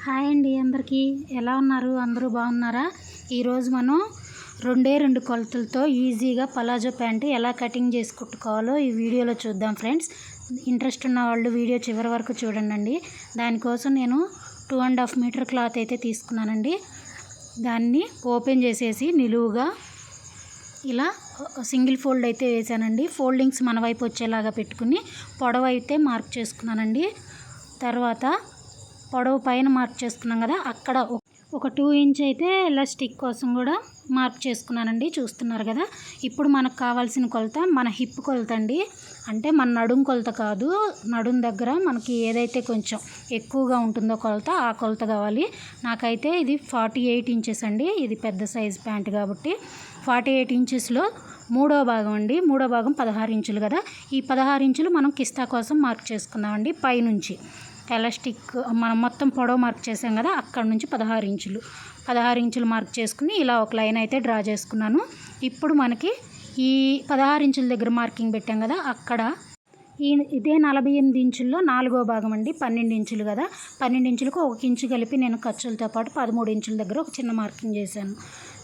Hi అండి, అందరికీ ఎలా ఉన్నారు? అందరూ బాగున్నారా? ఈరోజు మనం రెండు కొలతలతో ఈజీగా పలాజో ప్యాంటు ఎలా కటింగ్ చేసి కుట్టుకోవాలో ఈ వీడియోలో చూద్దాం ఫ్రెండ్స్. ఇంట్రెస్ట్ ఉన్న వాళ్ళు వీడియో చివరి వరకు చూడండి. దానికోసం నేను 2.5 మీటర్ క్లాత్ అయితే తీసుకున్నానండి. దాన్ని ఓపెన్ చేసేసి నిలువుగా ఇలా సింగిల్ ఫోల్డ్ అయితే వేసానండి. ఫోల్డింగ్స్ మన వైపు వచ్చేలాగా పెట్టుకుని పొడవు అయితే మార్క్ చేసుకున్నానండి. తర్వాత పొడవు పైన మార్క్ చేసుకున్నాం కదా, అక్కడ ఒక 2 ఇంచ్ అయితే ఇలా స్టిక్ కోసం కూడా మార్క్ చేసుకున్నానండి. చూస్తున్నారు కదా. ఇప్పుడు మనకు కావాల్సిన కొలత మన హిప్ కొలత అండి. అంటే మన నడుం కొలత కాదు, నడుం దగ్గర మనకి ఏదైతే కొంచెం ఎక్కువగా ఉంటుందో కొలత, ఆ కొలత కావాలి. నాకైతే ఇది 48 ఇంచెస్ అండి. ఇది పెద్ద సైజ్ ప్యాంట్ కాబట్టి 48 ఇంచెస్లో మూడో భాగం అండి. మూడో భాగం 16 ఇంచులు కదా. ఈ 16 ఇంచులు మనం కిస్తా కోసం మార్క్ చేసుకున్నామండి. పైనుంచి ఎలాస్టిక్ మనం మొత్తం పొడవు మార్క్ చేసాం కదా, అక్కడ నుంచి 16 ఇంచులు మార్క్ చేసుకుని ఇలా ఒక లైన్ అయితే డ్రా చేసుకున్నాను. ఇప్పుడు మనకి ఈ 16 ఇంచుల దగ్గర మార్కింగ్ పెట్టాం కదా, అక్కడ ఇదే 48 ఇంచుల్లో నాలుగో భాగం అండి. 12 ఇంచులు కదా, 12 ఇంచులకు 1 ఇంచు కలిపి నేను ఖర్చులతో పాటు 13 ఇంచుల దగ్గర ఒక చిన్న మార్కింగ్ చేశాను.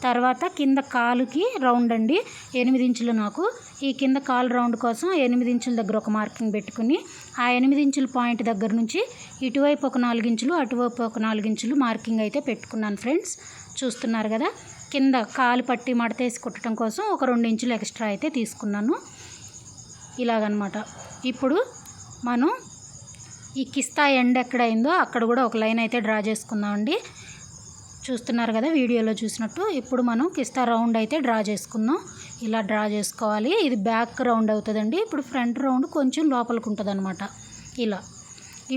తర్వాత కింద కాలుకి రౌండ్ అండి 8 ఇంచులు. నాకు ఈ కింద కాలు రౌండ్ కోసం 8 ఇంచుల దగ్గర ఒక మార్కింగ్ పెట్టుకుని ఆ 8 ఇంచుల పాయింట్ దగ్గర నుంచి ఇటువైపు ఒక 4 ఇంచులు, అటువైపు ఒక 4 ఇంచులు మార్కింగ్ అయితే పెట్టుకున్నాను ఫ్రెండ్స్. చూస్తున్నారు కదా. కింద కాలు పట్టి మడతేసి కుట్టడం కోసం ఒక 2 ఇంచులు ఎక్స్ట్రా అయితే తీసుకున్నాను. ఇలాగనమాట. ఇప్పుడు మనం ఈ కిస్తా ఎండ్ ఎక్కడైందో అక్కడ కూడా ఒక లైన్ అయితే డ్రా చేసుకుందామండి. చూస్తున్నారు కదా వీడియోలో చూసినట్టు. ఇప్పుడు మనం కిస్తా రౌండ్ అయితే డ్రా చేసుకుందాం. ఇలా డ్రా చేసుకోవాలి. ఇది బ్యాక్ రౌండ్ అవుతుందండి. ఇప్పుడు ఫ్రంట్ రౌండ్ కొంచెం లోపలికి ఉంటుంది అనమాట. ఇలా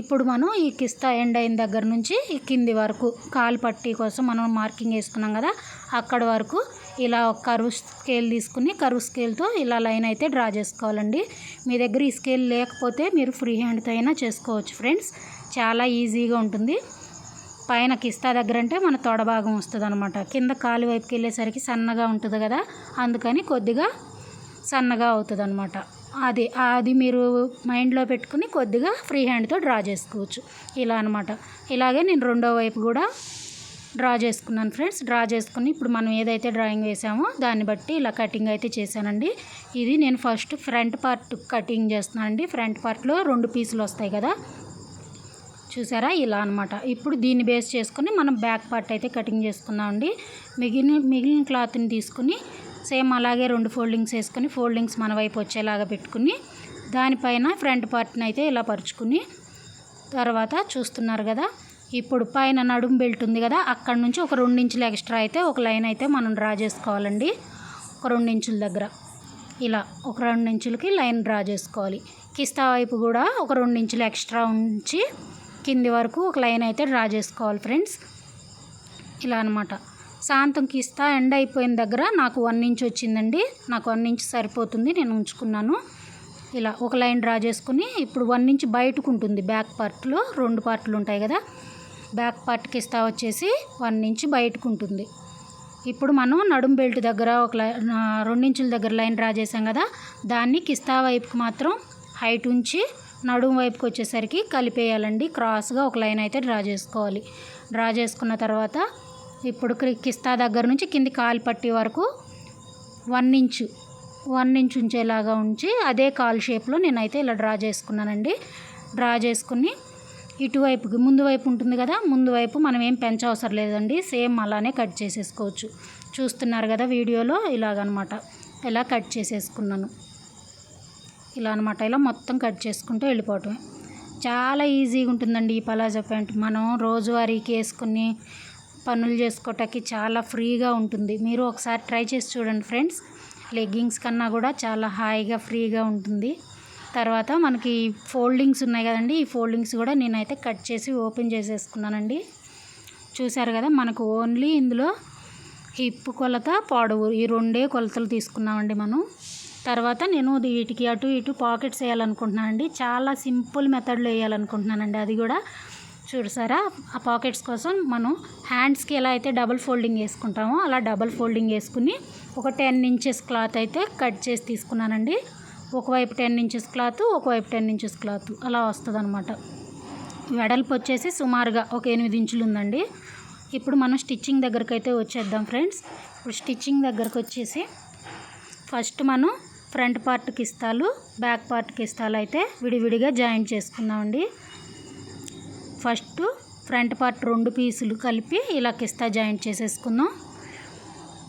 ఇప్పుడు మనం ఈ కిస్తా ఎండ్ అయిన దగ్గర నుంచి ఈ కింది వరకు కాలు పట్టీ కోసం మనం మార్కింగ్ వేసుకున్నాం కదా, అక్కడ వరకు ఇలా ఒక కర్వ్ స్కేల్ తీసుకుని కర్వ్ స్కేల్తో ఇలా లైన్ అయితే డ్రా చేసుకోవాలండి. మీ దగ్గర ఈ స్కేల్ లేకపోతే మీరు ఫ్రీ హ్యాండ్తో అయినా చేసుకోవచ్చు ఫ్రెండ్స్. చాలా ఈజీగా ఉంటుంది. పైన కిస్తా దగ్గర అంటే మన తొడ భాగం వస్తుంది అనమాట. కింద కాలు వైపుకి వెళ్ళేసరికి సన్నగా ఉంటుంది కదా, అందుకని కొద్దిగా సన్నగా అవుతుంది అనమాట. అది మీరు మైండ్లో పెట్టుకుని కొద్దిగా ఫ్రీ హ్యాండ్తో డ్రా చేసుకోవచ్చు. ఇలా అనమాట. ఇలాగే నేను రెండో వైపు కూడా డ్రా చేసుకున్నాను ఫ్రెండ్స్. డ్రా చేసుకుని ఇప్పుడు మనం ఏదైతే డ్రాయింగ్ వేసామో దాన్ని బట్టి ఇలా కటింగ్ అయితే చేశానండి. ఇది నేను ఫస్ట్ ఫ్రంట్ పార్ట్ కటింగ్ చేస్తున్నానండి. ఫ్రంట్ పార్ట్లో 2 పీసులు వస్తాయి కదా, చూసారా, ఇలా అనమాట. ఇప్పుడు దీన్ని బేస్ చేసుకుని మనం బ్యాక్ పార్ట్ అయితే కటింగ్ చేసుకుందామండి. మిగిలిన క్లాత్ని తీసుకుని సేమ్ అలాగే 2 ఫోల్డింగ్స్ వేసుకొని ఫోల్డింగ్స్ మన వైపు వచ్చేలాగా పెట్టుకుని దానిపైన ఫ్రంట్ పార్ట్ని అయితే ఇలా పరుచుకుని తర్వాత చూస్తున్నారు కదా. ఇప్పుడు పైన నడుం బెల్ట్ ఉంది కదా, అక్కడ నుంచి ఒక 2 ఇంచులు ఎక్స్ట్రా అయితే ఒక లైన్ అయితే మనం డ్రా చేసుకోవాలండి. ఒక 2 ఇంచుల దగ్గర ఇలా ఒక 2 ఇంచులకి లైన్ డ్రా చేసుకోవాలి. కిస్తా వైపు కూడా ఒక 2 ఇంచులు ఎక్స్ట్రా ఉంచి కింది వరకు ఒక లైన్ అయితే డ్రా చేసుకోవాలి ఫ్రెండ్స్. ఇలా అనమాట. సాంతం కిస్తా ఎండ్ అయిపోయిన దగ్గర నాకు 1 ఇంచ్ వచ్చిందండి. నాకు 1 ఇంచ్ సరిపోతుంది, నేను ఉంచుకున్నాను. ఇలా ఒక లైన్ డ్రా చేసుకుని ఇప్పుడు 1 ఇంచ్ బయటకు ఉంటుంది. బ్యాక్ పార్ట్లో 2 పార్ట్లు ఉంటాయి కదా, బ్యాక్ పార్ట్ కిస్తా వచ్చేసి 1 ఇంచ్ బయటకు ఉంటుంది. ఇప్పుడు మనం నడుం బెల్ట్ దగ్గర ఒక 2 ఇంచుల దగ్గర లైన్ డ్రా చేసాం కదా, దాన్ని కిస్తా వైపుకి మాత్రం హైట్ ఉంచి నడుం వైపుకి వచ్చేసరికి కలిపేయాలండి. క్రాస్గా ఒక లైన్ అయితే డ్రా చేసుకోవాలి. డ్రా చేసుకున్న తర్వాత ఇప్పుడు కిస్తా దగ్గర నుంచి కింది కాలు పట్టి వరకు 1 ఇంచ్ ఉంచేలాగా ఉంచి అదే కాలు షేప్లో నేనైతే ఇలా డ్రా చేసుకున్నానండి. డ్రా చేసుకుని ఇటువైపుకి ముందు వైపు ఉంటుంది కదా, ముందు వైపు మనం ఏం పెంచవసరం లేదండి. సేమ్ అలానే కట్ చేసేసుకోవచ్చు. చూస్తున్నారు కదా వీడియోలో. ఇలాగనమాట. ఇలా కట్ చేసేసుకున్నాను. ఇలా అనమాట. ఇలా మొత్తం కట్ చేసుకుంటూ వెళ్ళిపోవటమే. చాలా ఈజీగా ఉంటుందండి ఈ పలాజో ప్యాంట్. మనం రోజువారీకి వేసుకుని పనులు చేసుకోవటానికి చాలా ఫ్రీగా ఉంటుంది. మీరు ఒకసారి ట్రై చేసి చూడండి ఫ్రెండ్స్. లెగ్గింగ్స్ కన్నా కూడా చాలా హాయిగా ఫ్రీగా ఉంటుంది. తర్వాత మనకి ఫోల్డింగ్స్ ఉన్నాయి కదండి, ఈ ఫోల్డింగ్స్ కూడా నేనైతే కట్ చేసి ఓపెన్ చేసేసుకున్నానండి. చూసారు కదా. మనకు ఓన్లీ ఇందులో హిప్ కొలత, పొడవు ఈ 2 కొలతలు తీసుకున్నామండి మనం. తర్వాత నేను వీటికి అటు ఇటు పాకెట్స్ వేయాలనుకుంటున్నానండి. చాలా సింపుల్ మెథడ్లో వేయాలనుకుంటున్నానండి. అది కూడా చూసారా. ఆ పాకెట్స్ కోసం మనం హ్యాండ్స్కి ఎలా అయితే డబుల్ ఫోల్డింగ్ వేసుకుంటామో అలా డబుల్ ఫోల్డింగ్ వేసుకుని ఒక 10 ఇంచెస్ క్లాత్ అయితే కట్ చేసి తీసుకున్నానండి. ఒకవైపు 10 ఇంచెస్ క్లాత్, ఒకవైపు 10 ఇంచెస్ క్లాత్ అలా వస్తుంది అనమాట. వెడల్పు వచ్చేసి సుమారుగా ఒక 8 ఇంచులు ఉందండి. ఇప్పుడు మనం స్టిచ్చింగ్ దగ్గరికి అయితే వచ్చేద్దాం ఫ్రెండ్స్. ఇప్పుడు స్టిచ్చింగ్ దగ్గరకు వచ్చేసి ఫస్ట్ మనం ఫ్రంట్ పార్ట్కి ఇస్తాలు, బ్యాక్ పార్ట్కి ఇస్తాలు అయితే విడివిడిగా జాయింట్ చేసుకుందామండి. ఫస్ట్ ఫ్రంట్ పార్ట్ 2 పీసులు కలిపి ఇలా కిస్తా జాయింట్ చేసేసుకుందాం.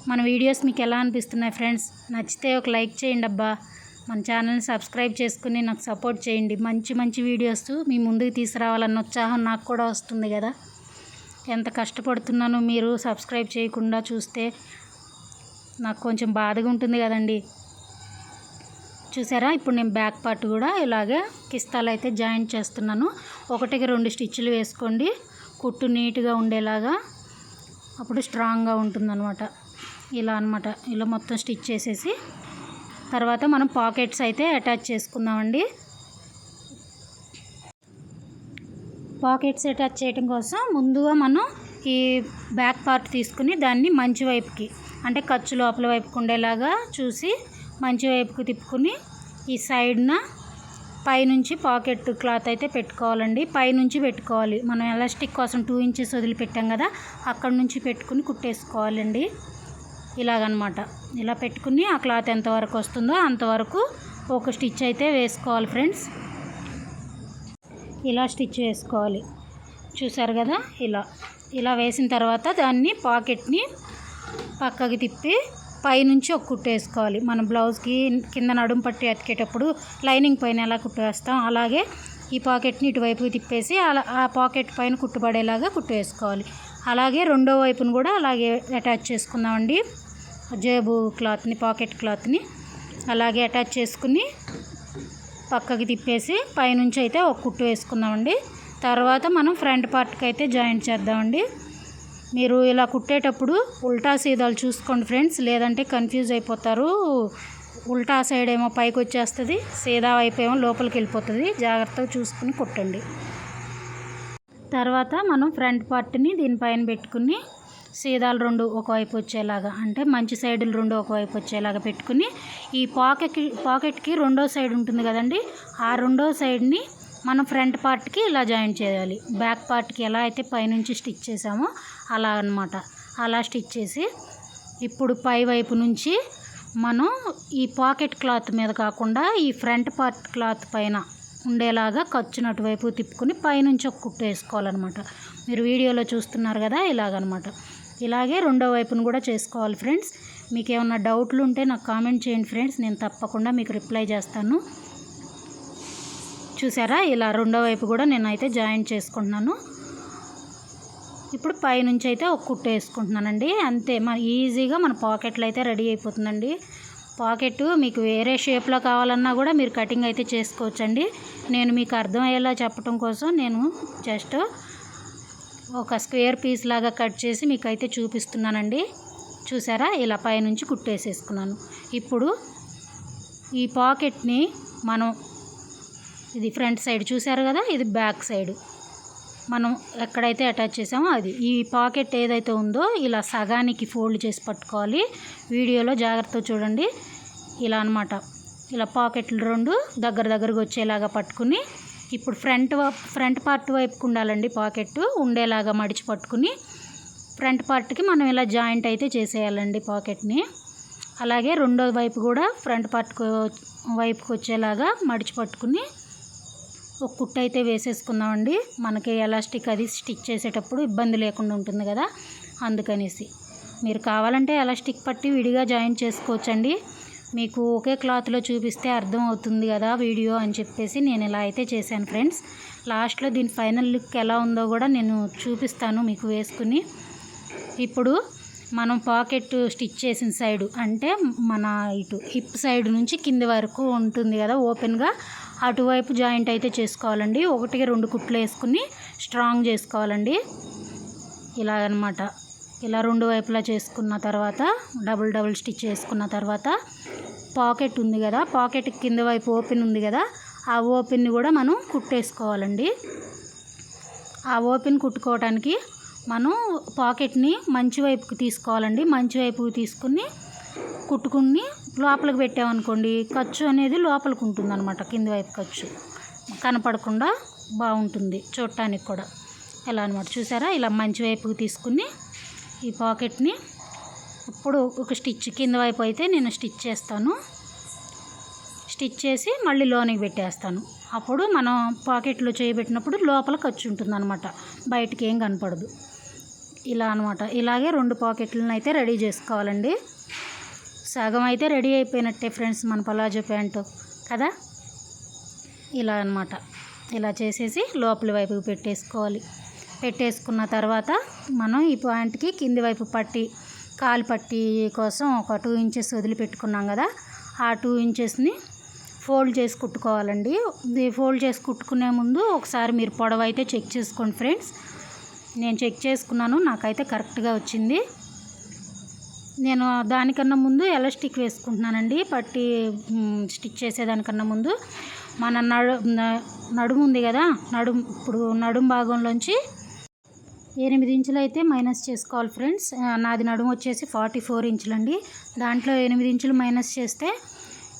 మన వీడియోస్ మీకు ఎలా అనిపిస్తున్నాయి ఫ్రెండ్స్? నచ్చితే ఒక లైక్ చేయండి అబ్బా. మన ఛానల్ని సబ్స్క్రైబ్ చేసుకుని నాకు సపోర్ట్ చేయండి. మంచి మంచి వీడియోస్ మీ ముందుకు తీసుకురావాలన్న ఉత్సాహం నాకు కూడా వస్తుంది కదా. ఎంత కష్టపడుతున్నానో మీరు సబ్స్క్రైబ్ చేయకుండా చూస్తే నాకు కొంచెం బాధగా ఉంటుంది కదండి. చూసారా, ఇప్పుడు నేను బ్యాక్ పార్ట్ కూడా ఇలాగే కిస్తాలు అయితే జాయింట్ చేస్తున్నాను. 1కి 2 స్టిచ్లు వేసుకోండి, కుట్టు నీట్గా ఉండేలాగా, అప్పుడు స్ట్రాంగ్గా ఉంటుందన్నమాట. ఇలా అన్నమాట. ఇలా మొత్తం స్టిచ్ చేసేసి తర్వాత మనం పాకెట్స్ అయితే అటాచ్ చేసుకుందామండి. పాకెట్స్ అటాచ్ చేయడం కోసం ముందుగా మనం ఈ బ్యాక్ పార్ట్ తీసుకుని దాన్ని మంచి వైపుకి, అంటే ఖర్చు లోపల వైపుకు ఉండేలాగా చూసి మంచి వైపుకి తిప్పుకుని ఈ సైడ్న పైనుంచి పాకెట్ క్లాత్ అయితే పెట్టుకోవాలండి. పైనుంచి పెట్టుకోవాలి. మనం ఎలాస్టిక్ కోసం 2 ఇంచెస్ వదిలిపెట్టాం కదా, అక్కడ నుంచి పెట్టుకుని కుట్టేసుకోవాలండి. ఇలాగనమాట. ఇలా పెట్టుకుని ఆ క్లాత్ ఎంతవరకు వస్తుందో అంతవరకు ఒక స్టిచ్ అయితే వేసుకోవాలి ఫ్రెండ్స్. ఇలా స్టిచ్ వేసుకోవాలి. చూసారు కదా, ఇలా వేసిన తర్వాత దాన్ని పాకెట్ని పక్కకి తిప్పి పైనుంచి ఒక కుట్టు వేసుకోవాలి. మన బ్లౌజ్కి కింద నడుము పట్టి అతికేటప్పుడు లైనింగ్ పైన ఎలా కుట్టు వేస్తాం అలాగే ఈ పాకెట్ని ఇటువైపుకి తిప్పేసి ఆ పాకెట్ పైన కుట్టుబడేలాగా కుట్టు వేసుకోవాలి. అలాగే రెండో వైపును కూడా అలాగే అటాచ్ చేసుకుందామండి. జేబు క్లాత్ని, పాకెట్ క్లాత్ని అలాగే అటాచ్ చేసుకుని పక్కకి తిప్పేసి పైనుంచి అయితే ఒక కుట్టు వేసుకుందామండి. తర్వాత మనం ఫ్రంట్ పార్ట్కి అయితే జాయింట్ చేద్దామండి. మీరు ఇలా కుట్టేటప్పుడు ఉల్టా సీదాలు చూసుకోండి ఫ్రెండ్స్, లేదంటే కన్ఫ్యూజ్ అయిపోతారు. ఉల్టా సైడ్ ఏమో పైకి వచ్చేస్తుంది, సీదా వైపు ఏమో లోపలికి వెళ్ళిపోతుంది. జాగ్రత్తగా చూసుకుని కుట్టండి. తర్వాత మనం ఫ్రంట్ పార్ట్ని దీనిపైన పెట్టుకుని సీదాలు 2 ఒకవైపు వచ్చేలాగా, అంటే మంచి సైడులు 2 ఒకవైపు వచ్చేలాగా పెట్టుకుని ఈ పాకెట్కి రెండో సైడ్ ఉంటుంది కదండి, ఆ రెండో సైడ్ని మనం ఫ్రంట్ పార్ట్కి ఇలా జాయింట్ చేయాలి. బ్యాక్ పార్ట్కి ఎలా అయితే పైనుంచి స్టిచ్ చేసామో అలా అన్నమాట. అలా స్టిచ్ చేసి ఇప్పుడు పై వైపు నుంచి మనం ఈ పాకెట్ క్లాత్ మీద కాకుండా ఈ ఫ్రంట్ పార్ట్ క్లాత్ పైన ఉండేలాగా ఖర్చునటు వైపు తిప్పుకొని పైనుంచి ఒక కుట్టు వేసుకోవాలన్నమాట. మీరు వీడియోలో చూస్తున్నారు కదా, ఇలాగనమాట. ఇలాగే రెండో వైపును కూడా చేసుకోవాలి ఫ్రెండ్స్. మీకు ఏమన్నా డౌట్లు ఉంటే నాకు కామెంట్ చేయండి ఫ్రెండ్స్, నేను తప్పకుండా మీకు రిప్లై చేస్తాను. చూసారా, ఇలా రెండో వైపు కూడా నేనైతే జాయింట్ చేసుకుంటున్నాను. ఇప్పుడు పైనుంచి అయితే ఒక కుట్టు వేసుకుంటున్నానండి. అంతే, ఈజీగా మన పాకెట్లు అయితే రెడీ అయిపోతుందండి. పాకెట్ మీకు వేరే షేప్లో కావాలన్నా కూడా మీరు కటింగ్ అయితే చేసుకోవచ్చండి. నేను మీకు అర్థమయ్యేలా చెప్పడం కోసం నేను జస్ట్ ఒక స్క్వేర్ పీస్ లాగా కట్ చేసి మీకు అయితే చూపిస్తున్నానండి. చూసారా, ఇలా పైనుంచి కుట్టేసేసుకున్నాను. ఇప్పుడు ఈ పాకెట్ని మనం, ఇది ఫ్రంట్ సైడ్ చూసారు కదా, ఇది బ్యాక్ సైడ్ మనం ఎక్కడైతే అటాచ్ చేసామో అది. ఈ పాకెట్ ఏదైతే ఉందో ఇలా సగానికి ఫోల్డ్ చేసి పట్టుకోవాలి. వీడియోలో జాగ్రత్తగా చూడండి. ఇలా అన్నమాట. ఇలా పాకెట్లు 2 దగ్గరగా వచ్చేలాగా పట్టుకుని ఇప్పుడు ఫ్రంట్ పార్ట్ వైపుకు ఉండాలండి. పాకెట్ ఉండేలాగా మడిచి పట్టుకుని ఫ్రంట్ పార్ట్కి మనం ఇలా జాయింట్ అయితే చేసేయాలండి పాకెట్ని. అలాగే రెండో వైపు కూడా ఫ్రంట్ పార్ట్ వైపుకి వచ్చేలాగా మడిచి పట్టుకుని ఒక కుట్టు అయితే వేసేసుకుందామండి. మనకి ఎలాస్టిక్ అది స్టిచ్ చేసేటప్పుడు ఇబ్బంది లేకుండా ఉంటుంది కదా, అందుకనేసి. మీరు కావాలంటే ఎలాస్టిక్ పట్టి విడిగా జాయిన్ చేసుకోవచ్చండి. మీకు ఒకే క్లాత్లో చూపిస్తే అర్థం అవుతుంది కదా వీడియో అని చెప్పేసి నేను ఇలా అయితే చేశాను ఫ్రెండ్స్. లాస్ట్లో దీని ఫైనల్ లుక్ ఎలా ఉందో కూడా నేను చూపిస్తాను మీకు వేసుకుని. ఇప్పుడు మనం పాకెట్ స్టిచ్ చేసిన సైడు, అంటే మన ఇటు హిప్ సైడ్ నుంచి కింది వరకు ఉంటుంది కదా ఓపెన్గా, అటువైపు జాయింట్ అయితే చేసుకోవాలండి. 1కి 2 కుట్లు వేసుకుని స్ట్రాంగ్ చేసుకోవాలండి. ఇలాగనమాట. ఇలా 2 వైపులా చేసుకున్న తర్వాత డబుల్ స్టిచ్ చేసుకున్న తర్వాత పాకెట్ ఉంది కదా, పాకెట్ కింద వైపు ఓపెన్ ఉంది కదా, ఆ ఓపెన్ని కూడా మనం కుట్టేసుకోవాలండి. ఆ ఓపెన్ కుట్టుకోవడానికి మనం పాకెట్ని మంచి వైపుకి తీసుకోవాలండి. మంచి వైపుకి తీసుకుని కుట్టుకుని లోపలికి పెట్టామనుకోండి, ఖర్చు అనేది లోపలికి ఉంటుంది అనమాట. కింది వైపు ఖర్చు కనపడకుండా బాగుంటుంది చూడటానికి కూడా. ఇలా అనమాట. చూసారా, ఇలా మంచి వైపుకి తీసుకుని ఈ పాకెట్ని ఇప్పుడు ఒక స్టిచ్ కింద వైపు అయితే నేను స్టిచ్ చేస్తాను. స్టిచ్ చేసి మళ్ళీ లోనికి పెట్టేస్తాను. అప్పుడు మనం పాకెట్లో చేయబెట్టినప్పుడు లోపల ఖర్చు ఉంటుంది అనమాట, బయటికి ఏం కనపడదు. ఇలా అనమాట. ఇలాగే 2 పాకెట్లను అయితే రెడీ చేసుకోవాలండి. సగం అయితే రెడీ అయిపోయినట్టే ఫ్రెండ్స్ మన పలాజో ప్యాంటు కదా. ఇలా అనమాట. ఇలా చేసేసి లోపలి వైపుకి పెట్టేసుకోవాలి. పెట్టేసుకున్న తర్వాత మనం ఈ ప్యాంట్కి కింది వైపు పట్టి, కాలు పట్టి కోసం ఒక 2 ఇంచెస్ వదిలిపెట్టుకున్నాం కదా, ఆ 2 ఇంచెస్ని ఫోల్డ్ చేసి కుట్టుకోవాలండి. ఇది ఫోల్డ్ చేసి కుట్టుకునే ముందు ఒకసారి మీరు పొడవు అయితే చెక్ చేసుకోండి ఫ్రెండ్స్. నేను చెక్ చేసుకున్నాను, నాకైతే కరెక్ట్గా వచ్చింది. నేను దానికన్నా ముందు ఎలాస్టిక్ వేసుకుంటున్నానండి. పట్టి స్టిచ్ చేసేదానికన్నా ముందు మన నడుము ఉంది కదా, ఇప్పుడు నడుము భాగంలోంచి 8 ఇంచులు అయితే మైనస్ చేసుకోవాలి ఫ్రెండ్స్. నాది నడుము వచ్చేసి 44 ఇంచులండి. దాంట్లో 8 ఇంచులు మైనస్ చేస్తే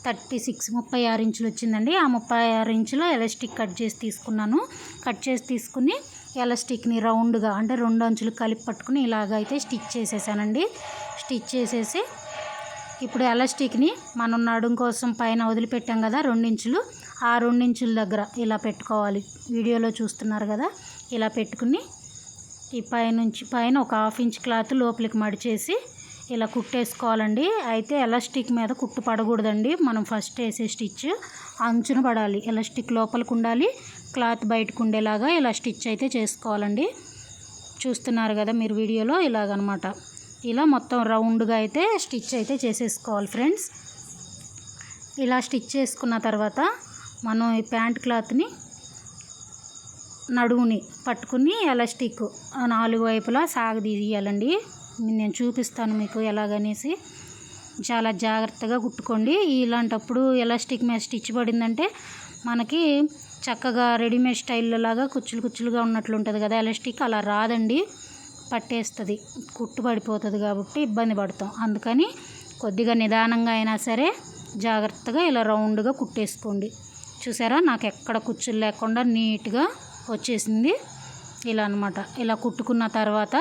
36 ఇంచులు వచ్చిందండి. ఆ 36 ఇంచులు ఎలాస్టిక్ కట్ చేసి తీసుకున్నాను. కట్ చేసి తీసుకుని ఎలాస్టిక్ని రౌండ్గా అంటే 2 అంచులు కలిపి పట్టుకుని ఇలాగ అయితే స్టిచ్ చేసేసానండి. స్టిచ్ చేసేసి ఇప్పుడు ఎలాస్టిక్ని మనం నడుము కోసం పైన వదిలిపెట్టాం కదా 2 ఇంచులు, ఆ 2 ఇంచుల దగ్గర ఇలా పెట్టుకోవాలి. వీడియోలో చూస్తున్నారు కదా, ఇలా పెట్టుకుని ఈ పైన ఒక 1/2 ఇంచ్ క్లాత్ లోపలికి మడిచేసి ఇలా కుట్టేసుకోవాలండి. అయితే ఎలాస్టిక్ మీద కుట్టు పడకూడదండి. మనం ఫస్ట్ వేసే స్టిచ్ అంచున పడాలి. ఎలాస్టిక్ లోపలికి ఉండాలి, క్లాత్ బయటకు ఉండేలాగా ఇలా స్టిచ్ అయితే చేసుకోవాలండి. చూస్తున్నారు కదా మీరు వీడియోలో, ఇలాగనమాట. ఇలా మొత్తం రౌండ్గా అయితే స్టిచ్ అయితే చేసేసుకోవాలి ఫ్రెండ్స్. ఇలా స్టిచ్ చేసుకున్న తర్వాత మనం ఈ ప్యాంట్ క్లాత్ని నడుముని పట్టుకుని ఎలాస్టిక్ 4 వైపులా సాగదీయాలండి. నేను చూపిస్తాను మీకు ఎలాగనేసి. చాలా జాగ్రత్తగా కుట్టుకోండి. ఇలాంటప్పుడు ఎలాస్టిక్ మీద స్టిచ్ పడిందంటే మనకి చక్కగా రెడీమేడ్ స్టైల్లో లాగా కుచ్చులుగా ఉన్నట్లు ఉంటుంది కదా ఎలాస్టిక్, అలా రాదండి, పట్టేస్తుంది, కుట్టు పడిపోతుంది కాబట్టి ఇబ్బంది పడతాం. అందుకని కొద్దిగా నిదానంగా అయినా సరే జాగ్రత్తగా ఇలా రౌండ్గా కుట్టేసుకోండి. చూసారా, నాకు ఎక్కడ కుచ్చులు లేకుండా నీట్గా వచ్చేసింది. ఇలా అనమాట. ఇలా కుట్టుకున్న తర్వాత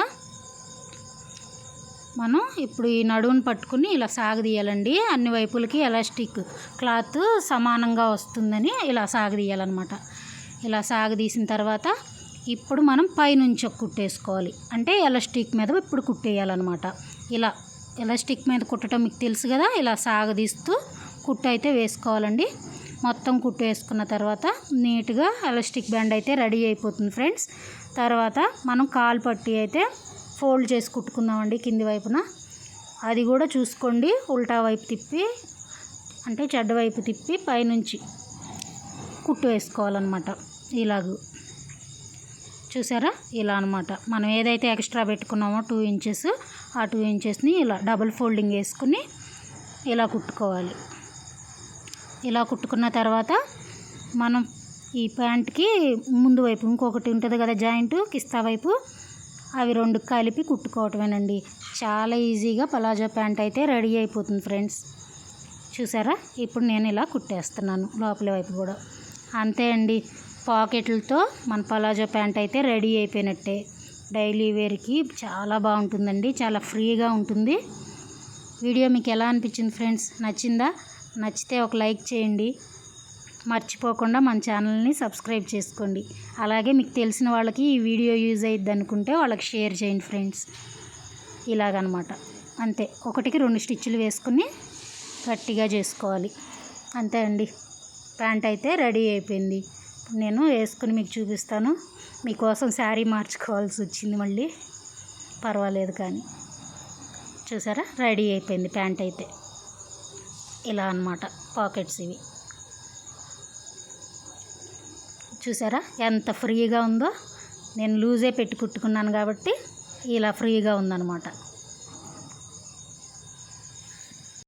మనం ఇప్పుడు ఈ నడువుని పట్టుకుని ఇలా సాగదీయాలండి. అన్ని వైపులకి ఎలాస్టిక్ క్లాత్ సమానంగా వస్తుందని ఇలా సాగదీయాలన్నమాట. ఇలా సాగదీసిన తర్వాత ఇప్పుడు మనం పైనుంచి కుట్టేసుకోవాలి. అంటే ఎలాస్టిక్ మీద ఇప్పుడు కుట్టేయాలన్నమాట. ఇలా ఎలాస్టిక్ మీద కుట్టడం మీకు తెలుసు కదా, ఇలా సాగదీస్తూ కుట్టు అయితే వేసుకోవాలండి. మొత్తం కుట్టు వేసుకున్న తర్వాత నీట్గా ఎలాస్టిక్ బ్యాండ్ అయితే రెడీ అయిపోతుంది ఫ్రెండ్స్. తర్వాత మనం కాలు పట్టి అయితే ఫోల్డ్ చేసి కుట్టుకుందామండి కింది వైపున. అది కూడా చూసుకోండి, ఉల్టా వైపు తిప్పి అంటే చెడ్డ వైపు తిప్పి పైనుంచి కుట్టు వేసుకోవాలన్నమాట. ఇలాగూ చూసారా, ఇలా అనమాట. మనం ఏదైతే ఎక్స్ట్రా పెట్టుకున్నామో 2 ఇంచెస్, ఆ 2 ఇంచెస్ని ఇలా డబుల్ ఫోల్డింగ్ వేసుకుని ఇలా కుట్టుకోవాలి. ఇలా కుట్టుకున్న తర్వాత మనం ఈ ప్యాంట్కి ముందు వైపు ఇంకొకటి ఉంటుంది కదా జాయింట్, కిస్తా వైపు, అవి 2 కలిపి కుట్టుకోవటమేనండి. చాలా ఈజీగా పలాజో ప్యాంట్ అయితే రెడీ అయిపోతుంది ఫ్రెండ్స్. చూసారా, ఇప్పుడు నేను ఇలా కుట్టేస్తున్నాను లోపలి వైపు కూడా. అంతే అండి, పాకెట్లతో మన పలాజో ప్యాంట్ అయితే రెడీ అయిపోయినట్టే. డైలీ వేర్కి చాలా బాగుంటుందండి, చాలా ఫ్రీగా ఉంటుంది. వీడియో మీకు ఎలా అనిపించింది ఫ్రెండ్స్? నచ్చిందా? నచ్చితే ఒక లైక్ చేయండి. మర్చిపోకుండా మన ఛానల్ని సబ్స్క్రైబ్ చేసుకోండి. అలాగే మీకు తెలిసిన వాళ్ళకి ఈ వీడియో యూజ్ అయ్యిద్ది అనుకుంటే వాళ్ళకి షేర్ చేయండి ఫ్రెండ్స్. ఇలాగనమాట. అంతే, 1కి 2 స్టిచ్లు వేసుకుని గట్టిగా చేసుకోవాలి. అంతే అండి, ప్యాంట్ అయితే రెడీ అయిపోయింది. నేను వేసుకుని మీకు చూపిస్తాను. మీకోసం శారీ మార్చుకోవాల్సి వచ్చింది మళ్ళీ, పర్వాలేదు కానీ. చూసారా, రెడీ అయిపోయింది ప్యాంట్ అయితే. ఇలా అన్నమాట పాకెట్స్ ఇవి. చూసారా ఎంత ఫ్రీగా ఉందో. నేను లూజే పెట్టి కుట్టుకున్నాను కాబట్టి ఇలా ఫ్రీగా ఉందన్నమాట.